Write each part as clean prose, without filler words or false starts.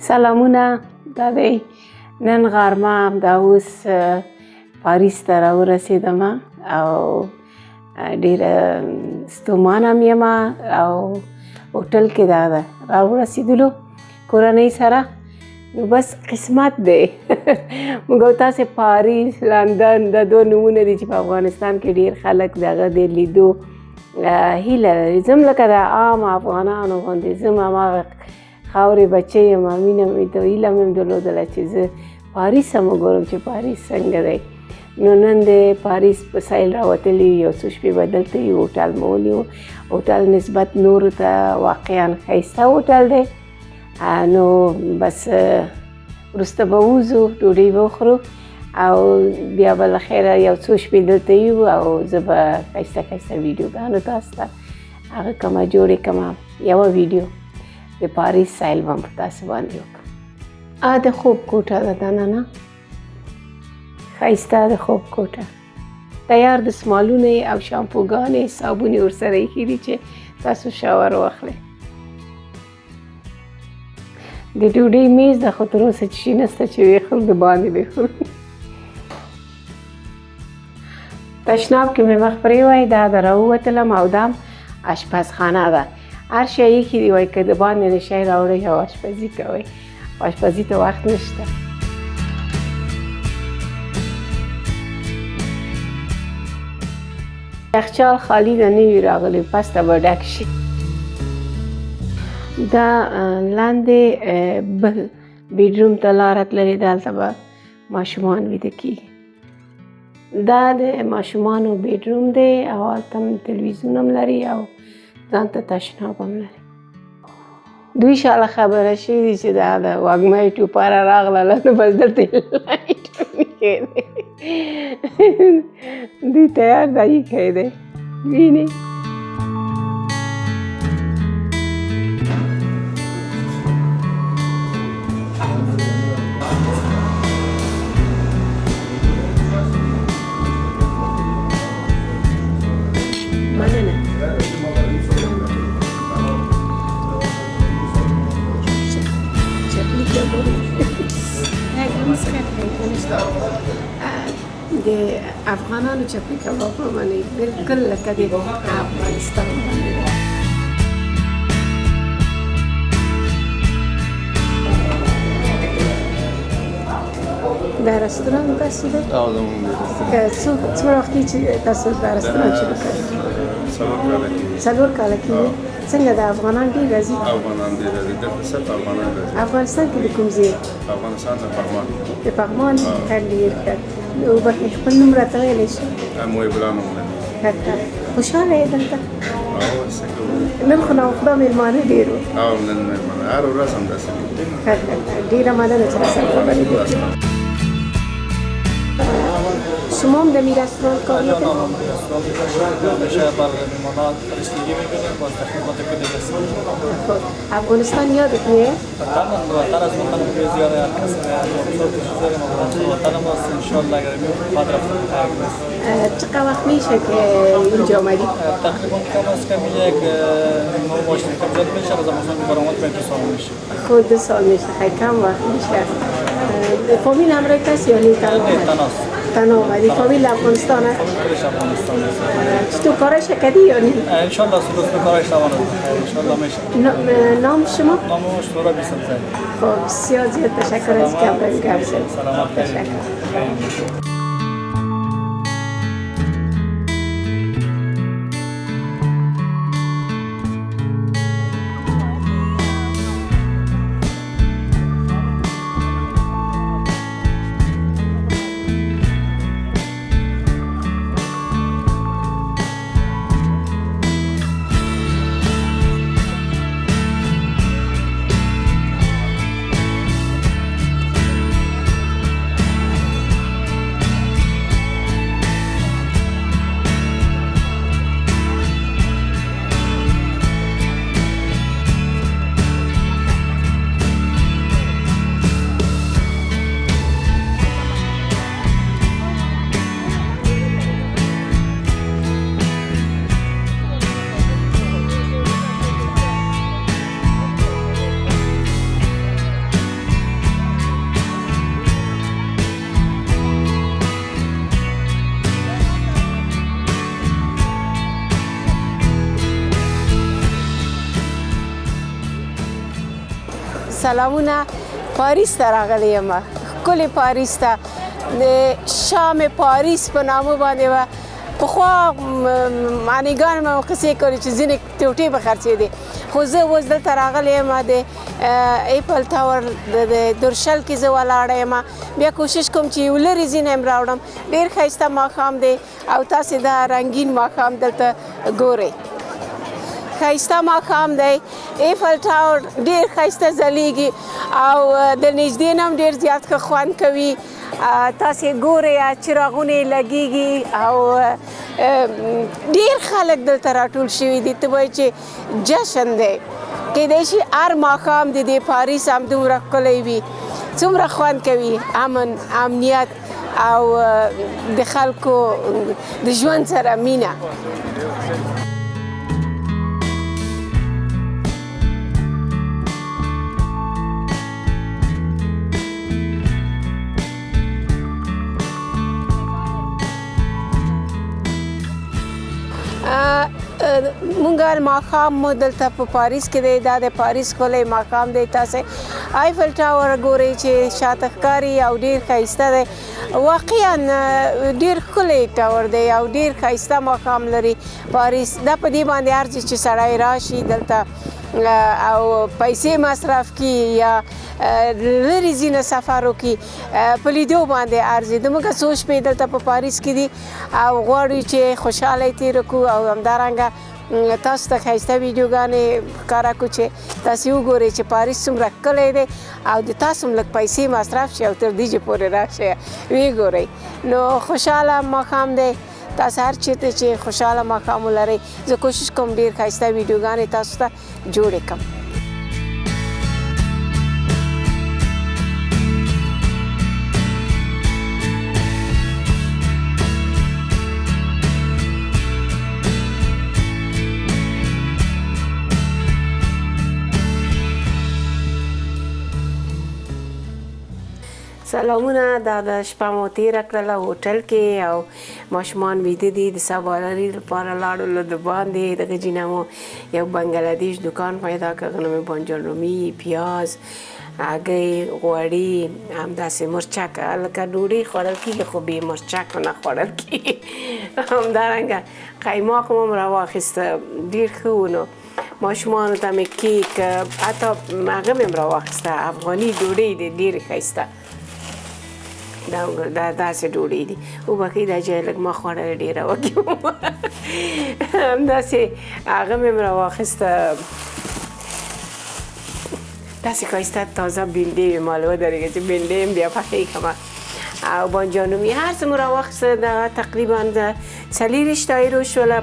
سلامونه، دا دی نن غرمه همدا اوس پاریس ته راورسېدم او ډېره ستومانه م یم او هوټل کې دا راورسېدلو کورنۍ سره. نو بس قسمت دی. موږ او تاسې پاریس، لندن دا دوه نومونه دي چې په افغانستان کې ډېر خلک د هغه د لیدو هیله لري. زه هم لکه د عام افغانانو غوندې زه هم هماغه خاورې بچی یم، مینه مې ته هیله مې هم درلودله چې زه پاریس هم وګورم چې پاریس څنګه دی. نو نن د پاریس په سیل راوتلي یو څو شپې به دلته یو هوټل مو ونیو. هوټل نسبت نورو ته واقعا ښایسته هوټل دی. نو بس وروسته به ووځو، ډوډۍ به وخورو او بیا به له خیره یو څو شپې دلته یو او زه به ښایسته ښایسته ویډیوګانو تاسو ته هغه کومه جوړې کړمه. یوه ویډیو د پاریس سیل به په تاسو باندې وکړم. د خوب کوټه ده دننه، ښایسته د خوب کوټه. تیار دستمالونه او شامپوګانې، صابون یې ورسره ایښي دي چې تاسو شاور واخلئ. د ډوډۍ میز ده، خو تر اوسه چې شي نسته چې ویښل د باندې به خورو. تشناب کې مې مخ پرېوی، دا د راووتلم او دا اشپزخانه ده. هر شی ایښي دي، وایي که د باندې نه شی راوړئ او اشپزي کوئ. اشپزي ته وخت نشته. یخچال خالي ده، نه وي راغلی، پس ته به ډک شي. دا لاندې بل بیډروم ته لاره تللې، دلته به ماشومان ویده کېږي. دا د ماشومانو بیډروم دی او هلته هم تلویزیون هم لري او ځان ته تشناب هم لري. دوی شاله خبره شوي دي چې دا د وږمۍ ټوپاره راغله، نو بس دلته لایټ هم ایښی دی. دوی تیار دا ایښی دی، وینې. د افغانانو چپلی کباب په معنی بالکل لکه د افغانستان باندې دی. دا رستوران تاسو دی؟ څومره وخت کېږي چې تاسو دا رستوران شروع کړی؟ 4 کاله کېږي. څنګه د افغانان ډېر راځي؟ افغانان ډېر راځي، دلته صرف افغانان راځي. افغانستان کې د کوم ځای؟ افغانستان د پغمان. د پغمان؟ ښه ډېر ښه. نو بخې خپل نوم راته ویلی شي؟ محب الله نوم لري. ښه ښه. خوشحاله یې دلته؟ څه کوو، نن خو ناوخته مېلمانه ډېر وو. نن مېلمانه هره ورځ همداسې دي. ښه ښه. ډېره مننه چې راسره خبرې وکړې. شما هم در این رستوران کار میکنید؟ میشه برای میمانات فرستگی میکنیم با تخمیمات کلی رسید. افغانستان یادت میاد؟ وطن از وطن که زیاده هر کسی وطن ماست. انشالله اگر میفرد رفته بخیر. چقدر وقت میشه که اینجا آمدی؟ تقریبا کم از کم یک ماشین کم زیاد میشه، از مثلا برآمد 2 سال میشه. خود 2 سال میشه، خیلی کم وقت میشه. فامیل همراه کسی یا نه؟ تناست. تنها آمدی. فامیل افغانستان هست؟ فامیلش افغانستان است. چطور کارش کردی یا نه؟ انشالله سلوک به کارش روان است. انشالله میشه. نام شما؟ نام شورا بیسنزایی. خب بسیار زیاد تشکر از که امروز گرم شد. سلامت. تشکر. سلامونه پاریس ته راغلی یم ښکلې پاریس ته د شام پاریس په نامه باندې وه پخوا معنیګانې مې قصې کولې چې ځینې ټوټې به خرڅېدې خو زه اوس دلته راغلی یم د ایپل ټاور د درشل کې زه ولاړه یم بیا کوشش کوم چې یو لرې ځینې هم راوړم ډېر ښایسته ماښام دی او تاسې دا رنګین ماښام دلته ګورئ ښایسته ماښام دی ایفل ټاور ډېر ښایسته ځلیږي او د نږدې نه هم ډېر زیات ښه خوند کوي تاسې ګورئ چراغونه یې لګېږي او ډېر خلک دلته راټول شوي دي ته وایي چې جشن دی کیدای شي هر ماښام د دې پاریس همدومره ښکلی وي څومره خوند کوي امنیت او د خلکو د ژوند سره مینه مونږ ماښام مو دلته په پاریس کې دی دا د پاریس ښکلی ماښام دی تاسې ایفل ټاور ګورئ چې شاته ښکاري او ډېر ښایسته دی واقعا ډېر ښکلی ټاور دی او ډېر ښایسته ماښام لري پاریس دا په دې باندې هر ځای چې سړی راشي دلته او پیسې مصرف کړي یا لرې ځینې سفر وکړي په لیدو باندې ارزي زموږ څو شپې دلته په پاریس کې دي او غواړو چې خوشحاله یې تېره کړو او همدارنګه تاسو ته ښایسته ویډیوګانې ښکاره کړو چې تاسې وګورئ چې پاریس څومره ښکلی دی او د تاسو هم لږ پیسې مصرف شي او تر دیجې پورې راشئ ویې ګورئ نو خوشحاله ماښام دی تاسو هر چېرته چې خوشحاله ماښام ولرئ زه کوشش کوم ډېر ښایسته ویډیوګانې تاسو ته جوړې کړم سلامونه دا د شپه مو تېره کړله هوټل کې او ماشومان ویده دي د سباناري لپاره لاړو د باندې دغه جینه مو یو بنګلادیش دکان پیدا کړ هغه نوم یې بانجان رومي پیاز هګۍ غوړي همداسې مرچک لکه ډوډۍ خوړل کېږي خو بې مرچکو نه خوړل کېږي همدارنګه قیماق مو هم راواخیسته ډېر ښه و نو ماشومانو ته مې کیک حتی هغه مې هم راواخیسته افغاني ډوډۍ دی ډېرې ښایسته دا داسې ډوډۍ دي وبښئ دا جای لږ ما خوړله ډېره وږې وم همداسې هغه مې هم راواخیسته داسې ښایسته تازه بینډۍ مې مال ودرېږه چې بینډۍ هم بیا پخې کړمه او بانجان رومي هر څه مو راواخیسته دغه تقریبا د 40 یورو شوله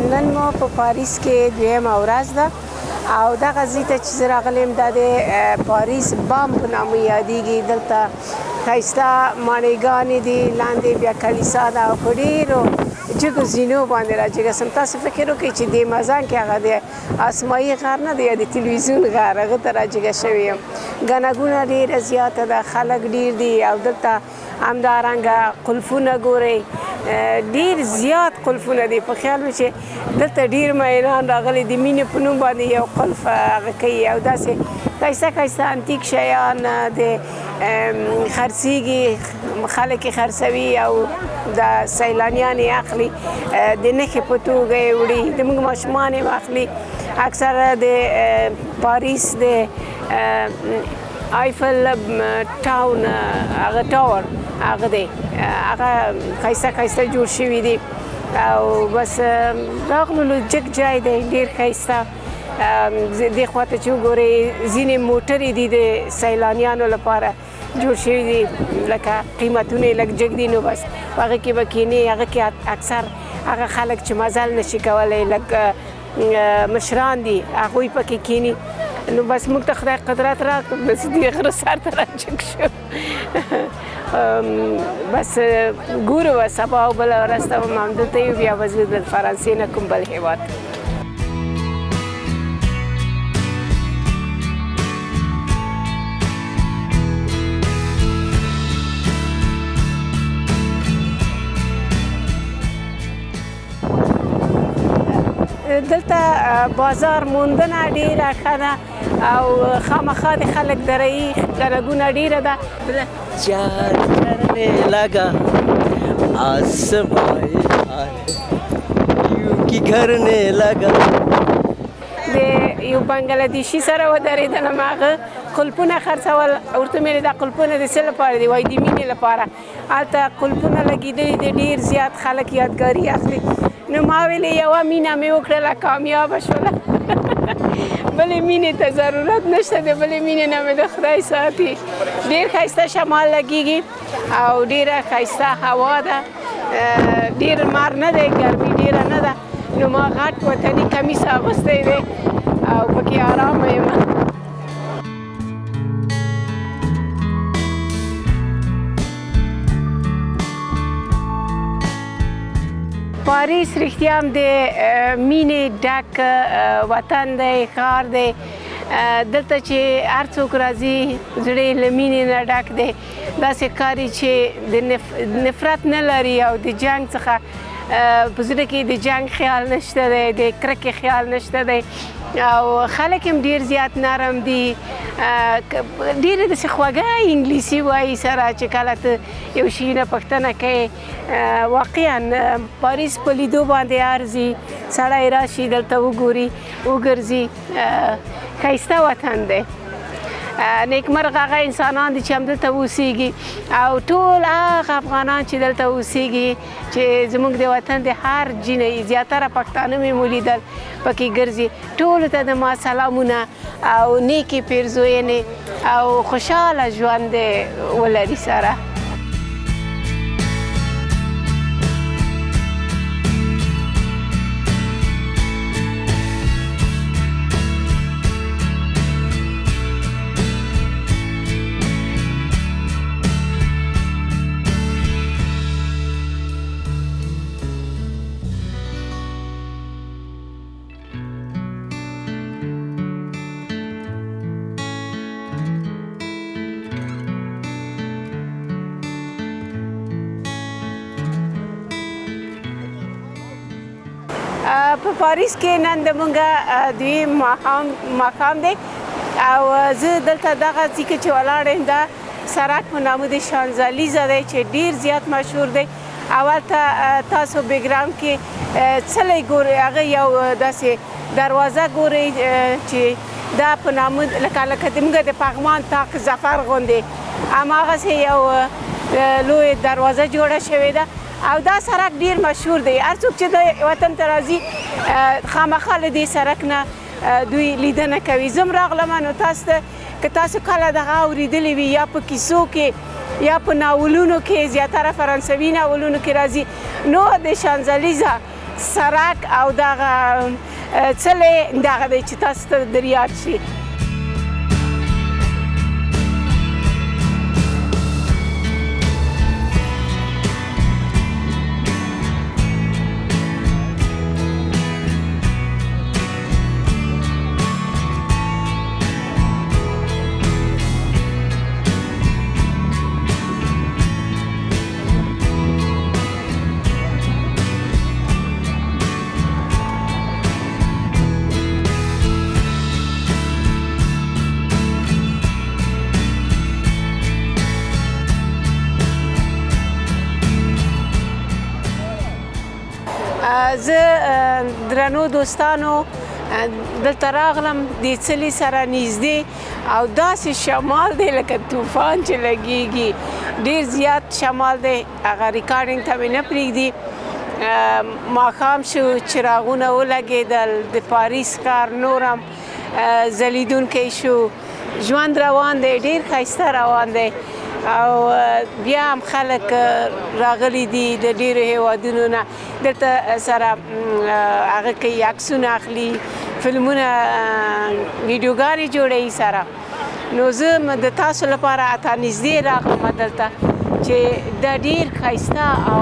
نن مو په پاریس کې دویمه ورځ ده او دغه ځای ته چې زه راغلی یم دا د پاریس بام په نامه یادېږي دلته ښایسته ماڼېګانې دي لاندې بیا کلیسا ده او په ډېرو جګو زینو باندې راجګه سم تاسو فکر وکړئ چې د مزان کې هغه د اسمایي غر نه دی یا د تلویزیون غر هغه ته راجګه شوې یم ګڼه ګوڼه ډېره زیاته ده خلک ډېر دي او دلته همدارنګه قلفونه ګورئ ډېر زیات قلفونه دي په خیال مې چې دلته ډېر مینان راغلي د مینې په نوم باندې یو قلف هغه کوي او داسې ښایسته ښایسته انتیک شیان د خرڅېږي خلک یې خرڅوي او د سیلانیان یې اخلي د نښې په توګه یې وړي زموږ ماشومان یې اخلي اکثر د پاریس د آیفل ټاون هغه ټاور هغه دی هغه ښایسته جوړ شوي دي او بس راغلو جګ ځای دی ډېر ښایسته دې خواته چې وګورئ ځینې موټرې دي د سیلانیانو لپاره جوړ شوي دي لکه قیمتونه یې لږ جګ دي نو بس په هغه کې به کښېنې هغه کې اکثر هغه خلک چې مزل نشي کولی لږ مشران دي هغوی پکې کښېني نو بس موږ ته خدای قدرت راکړ بس دې غره سر ته راجګ شو بس ګورو به سبا او بله ورځ ته به همدلته یو بیا به زه د فرانسې نه کوم بل هېواد دلته بازار موندنه ډېره ښه ده او خامخا د خلک درایي ګڼه ډېره ده चार करने लगा आसमां यूं की करने लगा د یو بنګلادیشي سره ودرېدلم هغه قلپونه خرڅول ورته مې دا قلپونه د څه لپاره دي وایي د مینې لپاره هلته قلپونه لګېدلي دي ډېر زیات خلک یادګاري اخلي نو ما ویلې یوه مینه مې وکړله کامیابه شوله بلې مینې ته ضرورت نشته د بلې مینې نه مې د خدای ساتي ډېر ښایسته شمال لګېږي او ډېره ښایسته هوا ده ډېر لمر نه دی ګرمي ډېره نه ده نو ما غټ وطني کمیس اغوستی دی او پکې ارامه یم پاریس رښتیا هم د مینې ډک وطن دی ښار دی دلته چې هر څوک راځي زړه یې له مینې نه ډک دی داسې ښکاري چې د نفرت نه لري او د جنګ څخه په زړه کې د جنګ خیال نشته دی د کرکې خیال نشته دی او خلک هم ډېر زیات نرم دي ډېره داسې خوږه انګلیسي وایي سره چې کله ته یو شي نه پوښتنه کوې واقعا پاریس په لیدو باندې ارزي سړی راشي دلته وګوري وګرځي ښایسته وطن دی نیکمرغه هغه انسانان دي چې همدلته اوسېږي او ټول هغه افغانان چې دلته اوسېږي چې زموږ د وطن د هر جینۍ زیاتره پښتانه مې ولیدل پکې ګرځي ټولو ته د ما سلامونه او نیکې پیرزوینې او خوشحاله ژوند ولري سره په پاریس کې نن د مونږه دوی ماښام دی او زه دلته دغه ځای کې چې ولاړ یم دا سرک په نامه د شانزلیزه دی چې ډېر زیات مشهور دی اول ته تاسو بیکګراوند کې څلی ګورئ هغه یو داسې دروازه ګورئ چې دا په نامه لکه د مونږ د پغمان طاق ظفر غوندې هماغسې یو لوی دروازه جوړه شوې ده او دا سرک ډیر مشهور دی هر څوک چې د وطن ته راځي خامخا له دې سرک نه دوی لیدنه کوي زه هم راغلم نو تاسو ته که تاسو کله دغه اورېدلي وي یا په کیسو کې یا په ناولونو کې زیاتره فرانسوي ناولونو کې راځي نو د شانزلیزه سرک او دغه څلی دغه دی چې تاسو ته در یاد شي زه درنو دوستانو دلته راغلم دې څلي سره نږدې او داسې شمال دی لکه طوفان چې لګېږي ډېر زیات شمال دی هغه ریکارډینګ ته مې نه پرېږدي ماښام شو چراغونه ولګېدل د پاریس ښار نور هم ځلیدونکی شو ژوند روان دی ډېر ښایسته روان دی او بیا هم خلک راغلي دي د ډېرو هیوادونو نه دلته سره هغه کوي عکسونه اخلي فلمونه ویډیوګانې جوړوي سره نو زه د تاسو لپاره اته نږدې راغلم دلته چې دا ډېر ښایسته او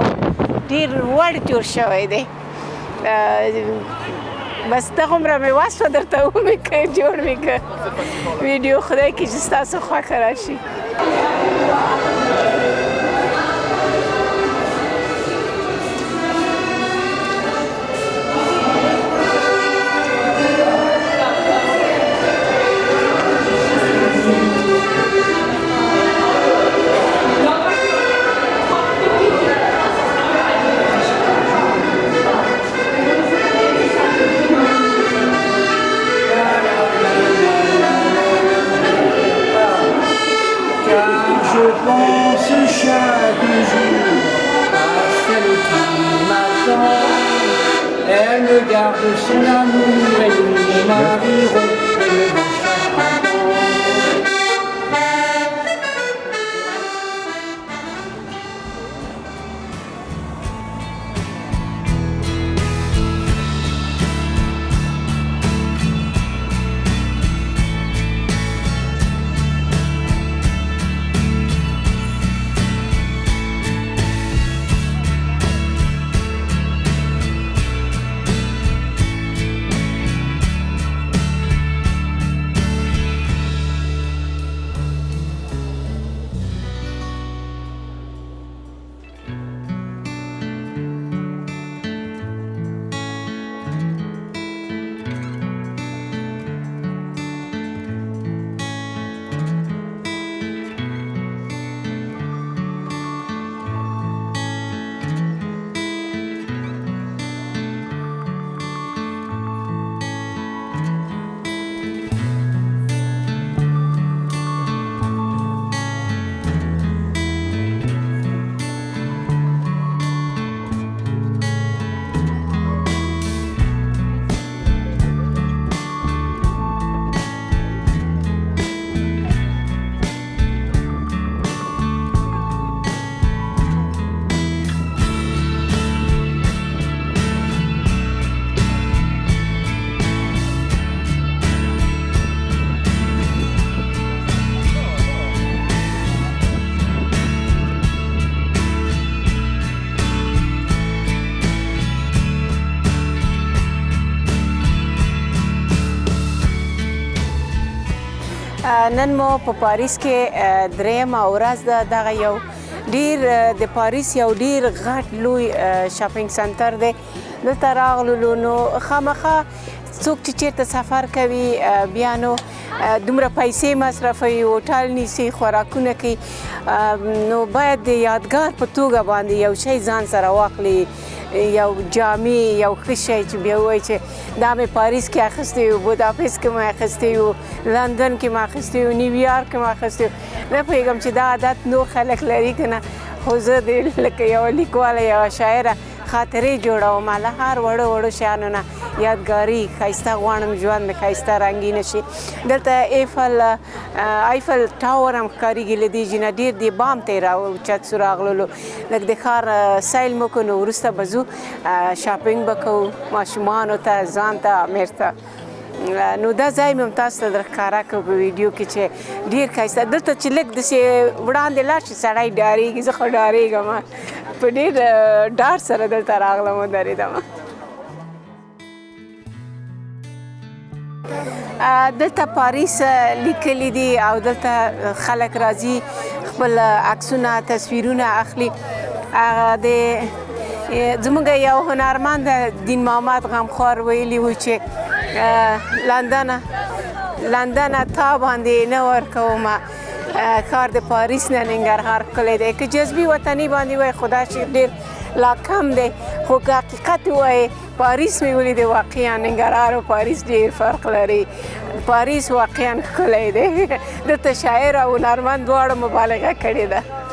ډېر لوړ جوړ شوی دی بس دغومره مې وس و درته ومې که جوړ مې که ویډیو خدای کړي چې ستاسو خوښه راشي Je pense chaque jour à celle qui m'attend. Elle me garde son amour et nous marierons devant chaque enfant. نن مو په پاریس کې درېیمه ورځ ده دغه یو ډیر د پاریس یو ډیر غټ لوی شاپینګ سنټر دی دلته راغلو نو خامخا څوک چې چیرته سفر کوي بیا نو دومره پیسې مصرفوي هوټل نیسي خوراکونه کوي نو باید د یادګار په توګه باندې یو شی ځان سره واخلي یو جامې یو ښه شی چې بیا ووایي چې دا مې پاریس کې اخیستی و بوداپست کې مې اخیستی و لندن کې مې اخیستی و نیویارک کې مې اخیستی و نه پوهېږم چې دا عادت نور خلک لري که نه خو زه د لکه یوه لیکواله یوه شاعره خاطرې جوړوم له هر وړو وړو شیانو نه یادګاري ښایسته غواړم ژوند مې ښایسته رنګینه شي دلته ایفل ټاور هم ښکارېږي له دې جینه ډېر دې بام ته یې راوچت سو راغللو لږ د ښار سیل مو کړو نو وروسته به ځو شاپینګ به کوو ماشومانو ته ځان ته امیر ته نو دا ځای مې هم تاسو ته درښکاره کړو په ویډیو کې چې ډېر ښایسته دلته چې لږ داسې وړاندې لاړ شي سړی ډارېږي زه خو ډارېږم په ډېر ډار سره دلته راغلم ودرېدم دلته پاریس لیکلی دي او دلته خلک راځي خپل عکسونه تصویرونه اخلي زموږ یو هنرمند دین محمد غمخوار ویلي و چې لندنه تا باندې نه ورکومه ښار د پاریس نه ننګرهار ښکلی دی که جذبي وطني باندې وای خدا شي ډېر لا کم دی خو که حقیقت ووایې پاریس مې ولیدې واقعا ننګرهار او پاریس ډېر فرق لري پاریس واقعا ښکلی دی دلته شاعر او هنرمند دواړه مبالغه کړې ده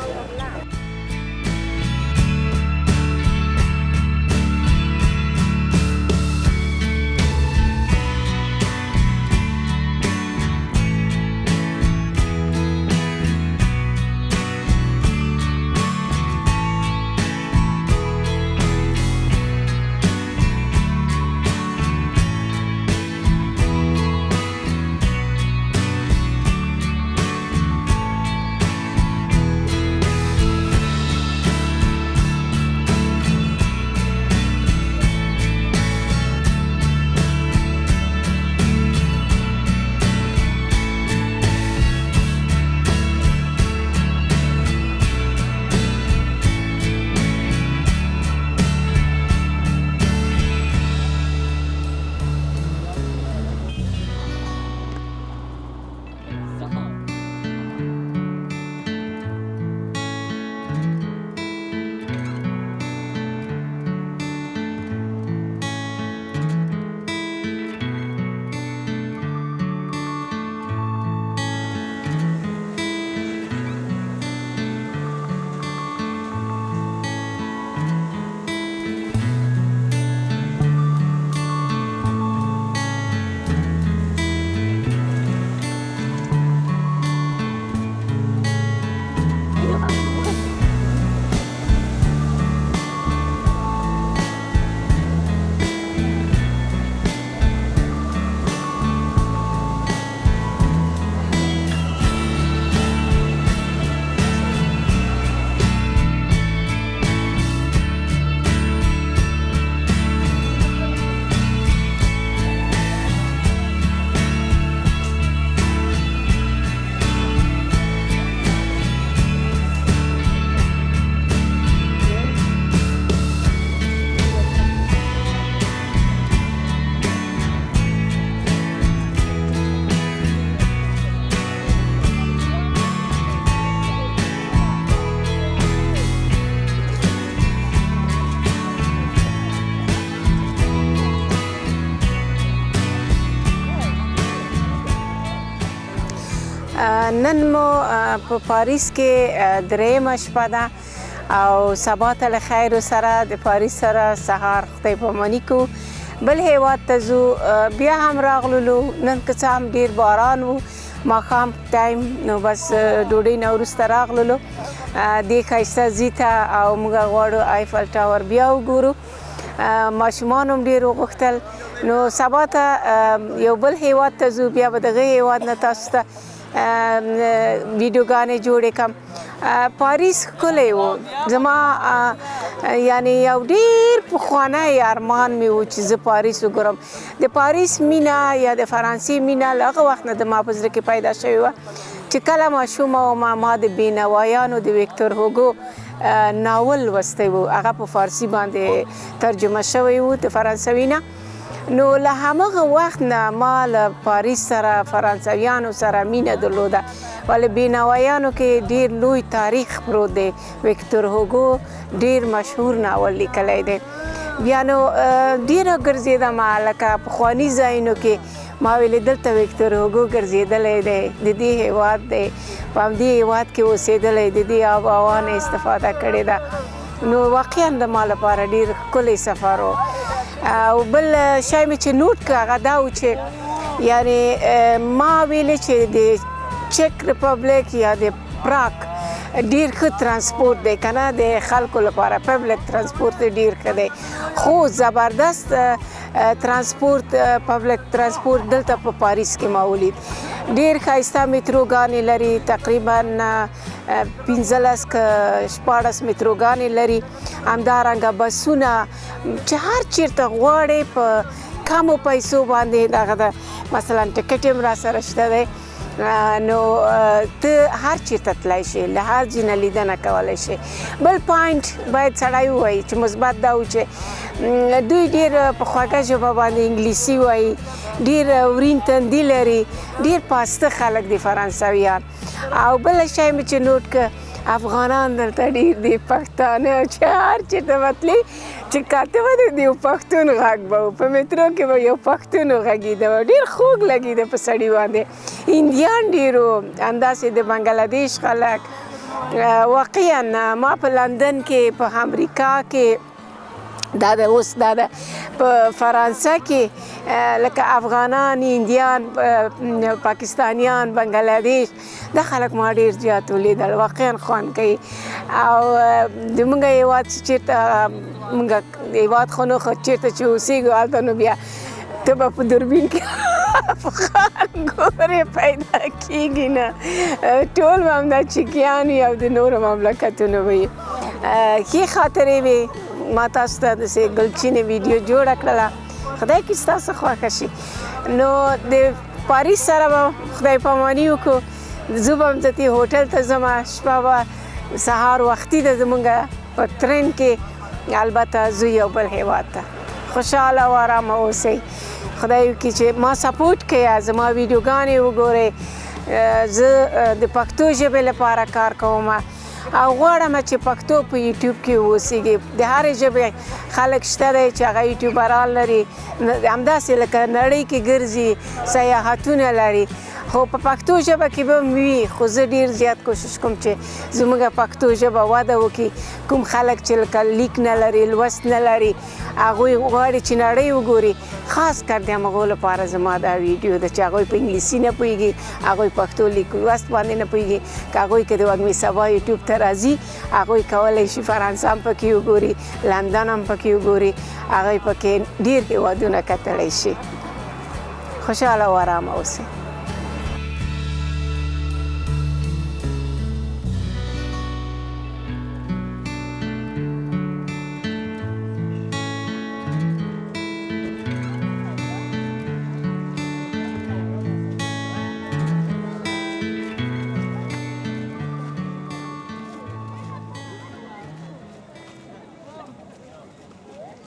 نن مو په پاریس کې درېیمه شپه ده او سبا ته له خیر سره د پاریس سره سهار خدای پاماني کوو بل هیواد ته ځو بیا هم راغللو نن که څه هم ډېر باران و ماښام ټایم نو بس ډوډۍ نه وروسته راغللو دې ښایسته ځي ته او موږ غواړو آیفل ټاور بیا وګورو ماشومان هم ډېر وغوښتل نو سبا ته یو بل هیواد ته ځو بیا به دغه هیواد نه تاسو ته ویډیوګانې جوړې کړم پاریس ښکلی و زما یعنی یو ډېر پخوانی ارمان مې و چې زه پاریس وګورم د پاریس مینه یا د فرانسې مینه له هغه وخت نه د ما په زړه کې پیدا شوې وه چې کله ماشومه ومه ما د بېنوایانو د ویکتور هوګو ناول لوستی و هغه په فارسي باندې ترجمه شوی و د فرانسوي نه نو له همغه وخت نه ما له پاریس سره فرانسویانو سره مینه درلوده ولې بېنوایانو کې ډېر لوی تاریخ پروت دی ویکتور هوګو ډېر مشهور ناول لیکلی دی بیا نو ډېره ګرځېدم لکه پخواني ځایونو کې ما ویلې دلته ویکتور هوګو ګرځېدلی دی د دې هیواد دی په همدې هیواد کې اوسېدلی د دې آب و هوا نه استفاده کړې ده نو واقعا د ما لپاره ډېر ښکلی سفر و او بل شی مې چې نوټ کړ هغه دا و چې یعنې ما ویلې چې د چک ریپبلیک یا د پراګ ډیر ښه ترانسپورت دی که نه د خلکو لپاره پبلک ترانسپورت ډیر ښه دی خو زبردست ترانسپورت پبلک ترانسپورت دلته په پاریس کې ما ولید ډیر ښایسته میتروګانې لري تقریبا 15 که 14 میتروګانې لري همدارنګه بسونه چې هر چیرته غواړې په کمو پیسو باندې دغه ده مثلا ټکټ هم را سره شته دی نو ته هر چیرته تللی شي له هر ځای نه لیدنه کولی شي بل پوینټ باید سړی ووایي چې مثبت دا و چې دوی ډېر په خوږه ژبه باندې انګلیسي وایي ډېر ورین تندي لري ډېر پاسته خلک دي فرانسویان او بله شی مې چې نوټ کړه افغانان دلته ډېر دي، پښتانه چې هر چېرته به تلې چې کاته به د یو پښتون غږ به و، په مترو کې به یو پښتون غږېده، ډېر خوږ لګېده په سړي باندې. هندیان ډېر وو، همداسې د بنګلادیش خلک. واقعا ما په لندن کې، په امریکا کې، دا د اوس دا د په فرانسه کې لکه افغانان، هندیان، پاکستانیان، بنګلادیش، دا خلک ما ډېر زیات ولیدل. واقعا خوند کوي. او زموږ هېواد چې چېرته موږ هېواد خو نه خو چېرته چې اوسېږو هلته نو بیا ته به په دوربین کې افغان ګورې پیدا کېږي نه، ټول به همدا چیکیان وي او د نورو مملکتونو به وي. ښې خاطرې وې. ما تاسو ته داسې ګلچینې ویډیو جوړه کړله. خدای کې ستاسو خوښه شي. نو د پاریس سره به خدای پاماني وکړو. زه به همدلته هوټل ته ځمه، شپه به سهار وختي ده زمونږ په ترین کې. البته زه یو بل هېواد ته. خوشحاله او ارامه اوسئ. خدای وکړي چې ما سپورټ کوئ، زما ویډیوګانې وګورئ. زه د پښتو ژبې لپاره کار کوم او غواړم چې پښتو په یوټیوب کې اوسېږي. د هرې ژبې خلک شته دی چې هغه یوټیوبران لري، همداسې لکه نړۍ کې ګرځي، سیاحتونه لري، خو په پښتو ژبه کې به وي. خو زه ډېر زیات کوشش کوم چې زموږ پښتو ژبه وده وکړي. کوم خلک چې لکه لیک نه لري، لوست نه لري، هغوی غواړي چې نړۍ وګوري. خاص کر د هغو لپاره زما دا ویډیو ده چې هغوی په انګلیسي نه پوهېږي، هغوی پښتو لیک لوست باندې نه پوهېږي. که هغوی که د وږمې سبا یوټیوب ته راځي، هغوی کولی شي فرانسه هم پکې وګوري، لندن هم پکې وګوري، هغوی پکې ډېر هېوادونه کتلی شي. خوشحاله او ارامه اوسئ.